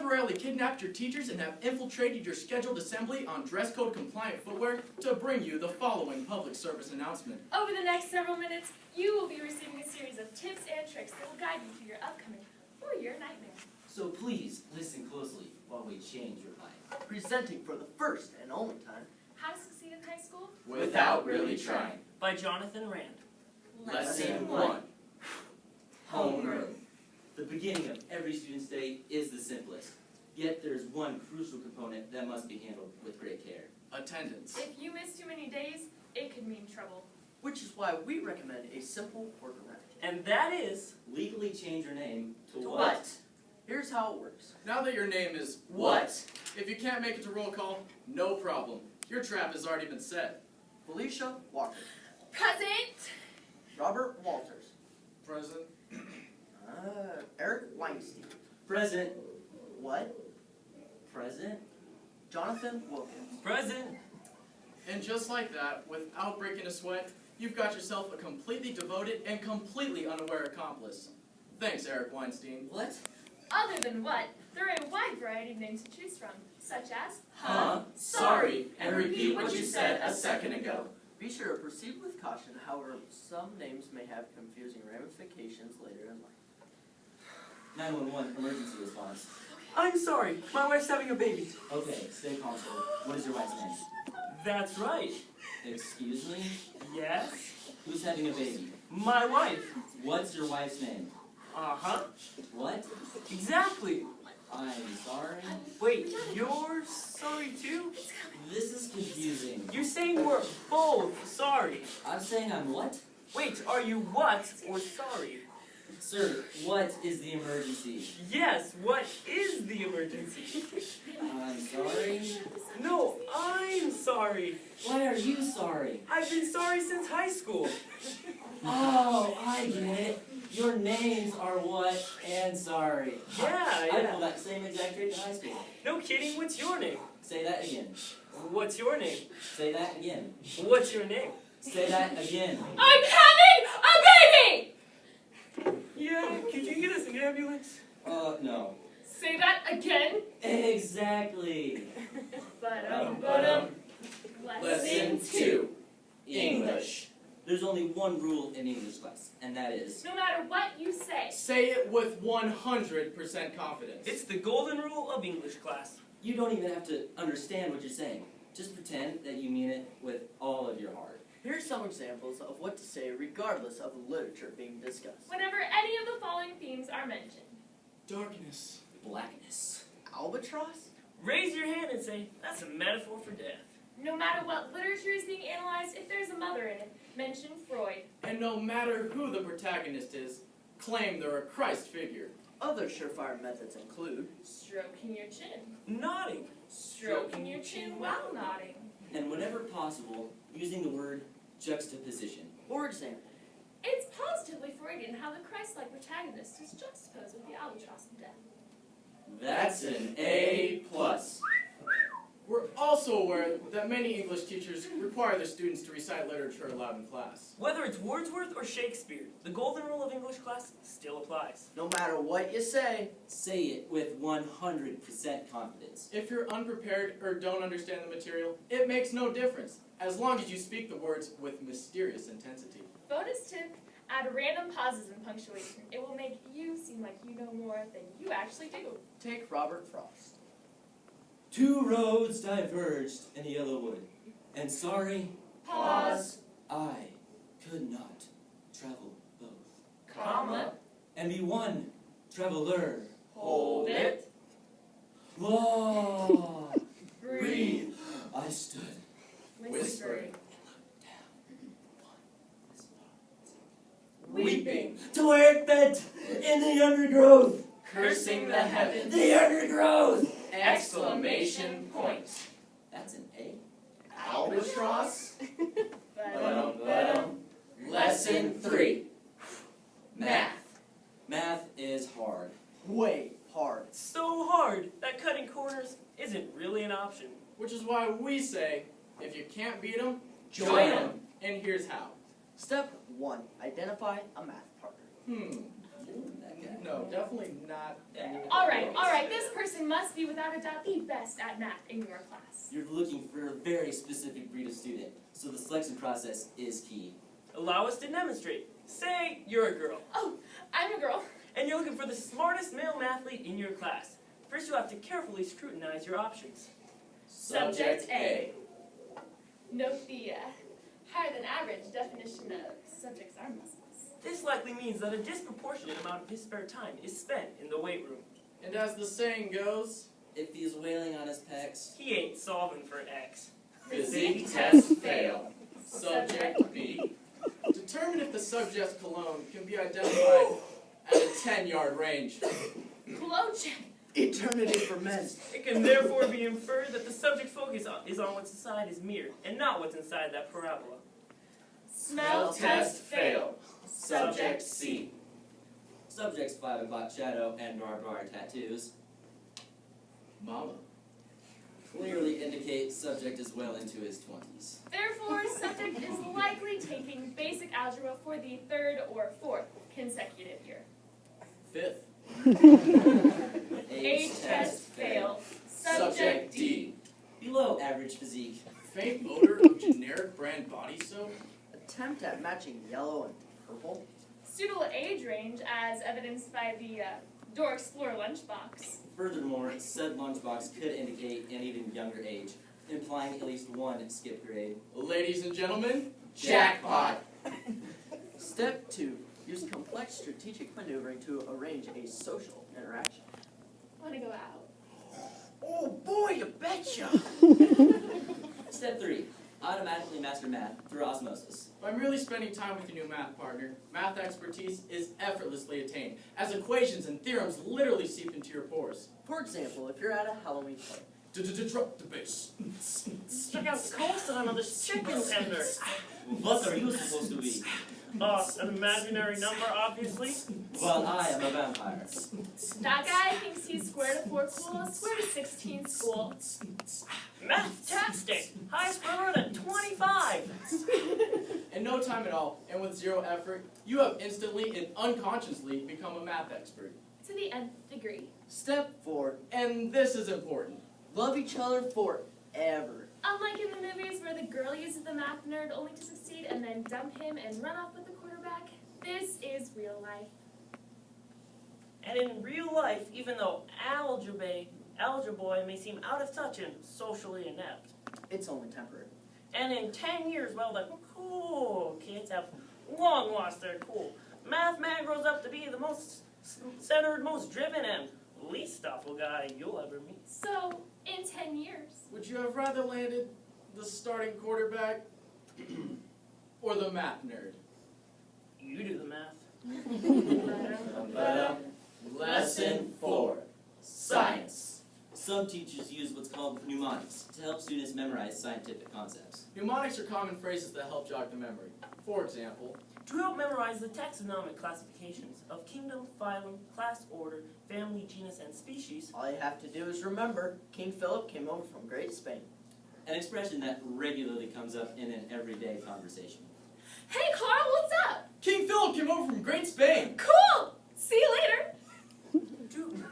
temporarily kidnapped your teachers and have infiltrated your scheduled assembly on dress code compliant footwear to bring you the following public service announcement. Over the next several minutes, you will be receiving a series of tips and tricks that will guide you through your upcoming 4-year nightmare. So please listen closely while we change your life. Presenting for the first and only time, How to Succeed in High School? Without really trying. By Jonathan Rand. Lesson 1. Homeroom. The beginning of every student's day is the simplest. Yet there's one crucial component that must be handled with great care. Attendance. If you miss too many days, it could mean trouble. which is why we recommend a simple workaround. And that is... Legally change your name to What? Here's how it works. Now that your name is What? If you can't make it to roll call, no problem. Your trap has already been set. Felicia Walker. Present! Robert Walters. Present. Eric Weinstein. Present. What? Present. Jonathan Wilkins. Present. And just like that, without breaking a sweat, you've got yourself a completely devoted and completely unaware accomplice. Thanks, Eric Weinstein. What? Other than what, there are a wide variety of names to choose from, such as Sorry, and repeat what you said a second ago. Be sure to proceed with caution, however, some names may have confusing ramifications later in life. 911 emergency response. I'm sorry, my wife's having a baby. Okay, stay calm, sir. What is your wife's name? That's right. Excuse me? Yes? Who's having a baby? My wife. What's your wife's name? Uh-huh. What? Exactly. I'm sorry. Wait, you're sorry too? This is confusing. You're saying we're both sorry. I'm saying I'm what? Wait, are you what or sorry? Sir, what is the emergency? Yes, what is the emergency? I'm sorry. No, I'm sorry. Why are you sorry? I've been sorry since high school. Oh, I get it. Your names are what and sorry. I Yeah. pulled that same exact trait in high school. No kidding, what's your name? Say that again. What's your name? Say that again. What's your name? Say that again. I'm having a baby! Yeah, could you get us an ambulance? No. Say that again. Exactly. Ba-dum. Lesson 2. English. There's only one rule in English class, and that is... No matter what you say. Say it with 100% confidence. It's the golden rule of English class. You don't even have to understand what you're saying. Just pretend that you mean it with all of your heart. Here are some examples of what to say regardless of the literature being discussed. Whenever any of the following themes are mentioned. Darkness. Blackness. Albatross? Raise your hand and say, that's a metaphor for death. No matter what literature is being analyzed, if there's a mother in it, mention Freud. And no matter who the protagonist is, claim they're a Christ figure. Other surefire methods include Stroking your chin. Nodding. Stroking your chin while nodding. And whenever possible, using the word juxtaposition. for example, It's positively Freudian how the Christ-like protagonist is juxtaposed with the albatross of death. That's an A+. We're also aware that many English teachers require their students to recite literature aloud in class. Whether it's Wordsworth or Shakespeare, the golden rule of English class still applies. no matter what you say, Say it with 100% confidence. If you're unprepared or don't understand the material, it makes no difference, as long as you speak the words with mysterious intensity. Bonus tip, add random pauses in punctuation. It will make you seem like you know more than you actually do. take Robert Frost. 2 roads diverged in a yellow wood, and sorry, Pause, I could not travel both. comma, And be one traveler. hold it, Whoa! breathe, I stood. whispering, Weeping, To where it bent in the undergrowth. cursing the heavens, The undergrowth. exclamation point. That's an A. Albatross. ba-dum. Lesson 3. Math. Math is hard. Way hard. So hard that cutting corners isn't really an option. Which is why we say, if you can't beat them, Join 'em. And here's how. Step 1. Identify a math partner. That guy. No, definitely not. All right, this person must be without a doubt the best at math in your class. You're looking for a very specific breed of student, so the selection process is key. Allow us to demonstrate. Say you're a girl, Oh, I'm a girl. and you're looking for the smartest male mathlete in your class. First, you have to carefully scrutinize your options. Subject A. Note the higher than average definition of subject's arm muscles. This likely means that a disproportionate amount of his spare time is spent in the weight room. And as the saying goes, If he's wailing on his pecs, He ain't solving for X. physique test fail. Subject B. Determine if the subject's cologne can be identified at a 10-yard range. Cologne check. Eternity for men. It can therefore be inferred that the subject focus is on what's inside his mirror, and not what's inside that parabola. Smell test fail. Subject C. subject's 5 o'clock shadow and barbed wire tattoos Mama. clearly indicate subject is well into his 20s. Therefore, subject is likely taking basic algebra for the third or fourth consecutive year. Fifth. Age test fail. Subject D. Below average physique. Faint odor of generic brand body soap. Attempt at matching yellow and purple. Suitable age range as evidenced by the Door Explorer lunchbox. Furthermore, said lunchbox could indicate an even younger age, implying at least one skip grade. Ladies and gentlemen, jackpot. Step 2. Use complex strategic maneuvering to arrange a social interaction. Want to go out? Oh boy, you betcha! Step 3. Automatically master math through osmosis. By merely spending time with your new math partner, math expertise is effortlessly attained, as equations and theorems literally seep into your pores. For example, if you're at a Halloween party, Drop the bass. Check out the cosine of this chicken tender. What are you supposed to be? An imaginary number, obviously. Well, I am a vampire. That guy thinks he's square to 4 cool, square to 16 school. Math-tastic! Highest score at 25! In no time at all, and with zero effort, you have instantly and unconsciously become a math expert. To the nth degree. Step 4. And this is important. Love each other forever. Unlike in the movies where the girl uses the math nerd only to succeed and then dump him and run off with the quarterback, this is real life. And in real life, even though Algebra Boy may seem out of touch and socially inept, It's only temporary. and in 10 years, well, the cool kids have long lost their cool. Math man grows up to be the most centered, most driven, and least thoughtful guy you'll ever meet. So, in 10 years. Would you have rather landed the starting quarterback or the math nerd? You do the math. Lesson 4. Science. Some teachers use what's called mnemonics to help students memorize scientific concepts. Mnemonics are common phrases that help jog the memory. For example, To help memorize the taxonomic classifications of kingdom, phylum, class, order, family, genus, and species, All you have to do is remember, King Philip came over from Great Spain. An expression that regularly comes up in an everyday conversation. Hey Carl, what's up? King Philip came over from Great Spain. Cool! See you later! dude,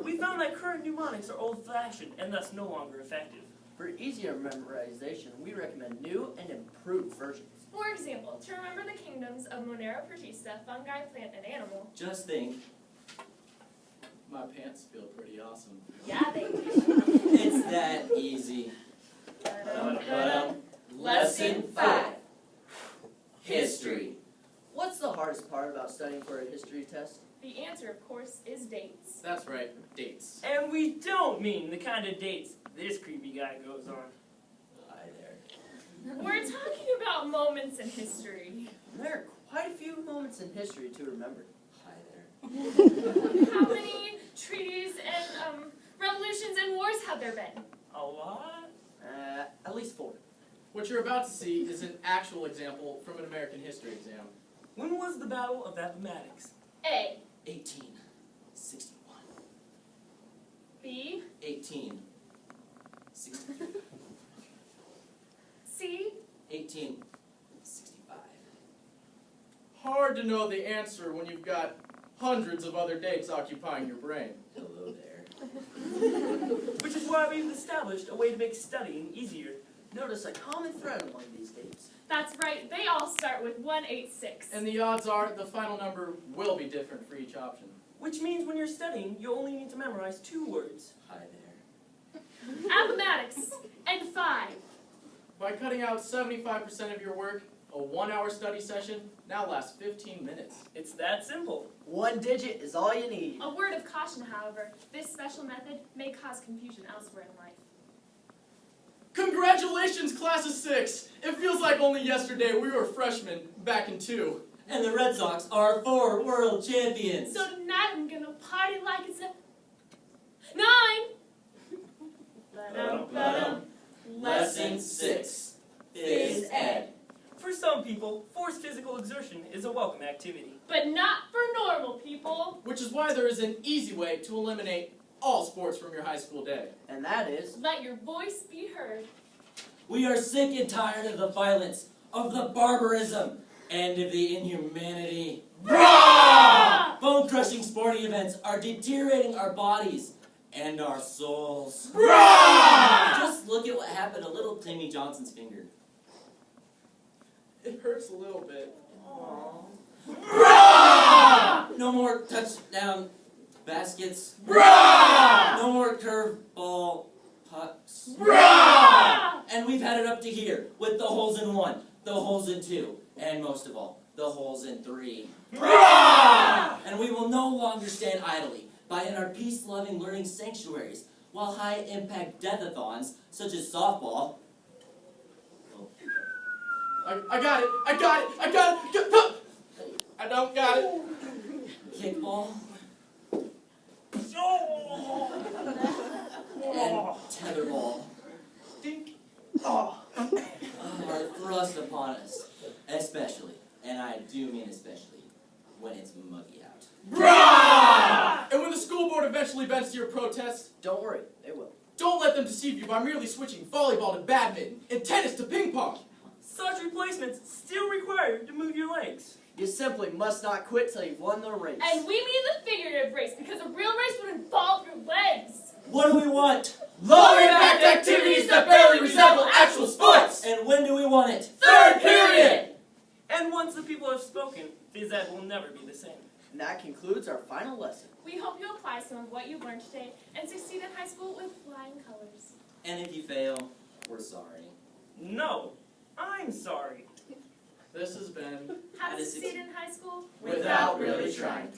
we found that current mnemonics are old-fashioned and thus no longer effective. For easier memorization, we recommend new and improved versions. For example, to remember the kingdoms of Monera protista, fungi, plant, and animal. Just think, My pants feel pretty awesome. Yeah, they do. it's that easy. Lesson 5. History. What's the hardest part about studying for a history test? The answer, of course, is dates. That's right, dates. And we don't mean the kind of dates this creepy guy goes on. Hi there. We're talking about moments in history. There are quite a few moments in history to remember. Hi there. How many treaties and revolutions and wars have there been? A lot? At least 4. What you're about to see is an actual example from an American history exam. When was the Battle of Appomattox? A. 1861. B. 1863. C. 1865. hard to know the answer when you've got hundreds of other dates occupying your brain. Hello there. Which is why we've established a way to make studying easier. Notice a common thread among these dates. That's right, they all start with 186. And the odds are the final number will be different for each option. Which means when you're studying, you only need to memorize 2 words. Hi there. Mathematics and 5. By cutting out 75% of your work, a 1-hour study session now lasts 15 minutes. It's that simple. 1 digit is all you need. A word of caution, however, this special method may cause confusion elsewhere in life. Congratulations, class of 6! It feels like only yesterday we were freshmen back in 2. And the Red Sox are 4 world champions. So tonight I'm gonna party like it's a 9. Ba-dum-ba-dum. Lesson 6. Phys Ed. For some people, forced physical exertion is a welcome activity. But not for normal people. Which is why there is an easy way to eliminate all sports from your high school day. And that is, Let your voice be heard. We are sick and tired of the violence, of the barbarism, and of the inhumanity. Bone-crushing sporting events are deteriorating our bodies and our souls. Just look at what happened to little Timmy Johnson's finger. It hurts a little bit. No more touchdown baskets. No more curveball pucks. And we've had it up to here with the holes in 1, the holes in 2, and most of all, the holes in 3. And we will no longer stand idly by in our peace-loving learning sanctuaries while high-impact death-a-thons, such as softball. I got it! I don't got it! Kickball and Oh. tetherball Dink. are thrust upon us, especially, and I do mean especially, when it's muggy out. And when the school board eventually bends to your protests, don't worry, they will. don't let them deceive you by merely switching volleyball to badminton and tennis to ping pong. Such replacements still require to move your legs. You simply must not quit till you've won the race. And we mean the figurative race, because a real race would involve your legs. What do we want? Low-impact activities that barely resemble actual sports! And when do we want it? Third period! And once the people have spoken, phys ed will never be the same. And that concludes our final lesson. We hope you apply some of what you've learned today and succeed in high school with flying colors. And if you fail, we're sorry. No, I'm sorry. This has been How How to to succeed in high school Without Really Trying.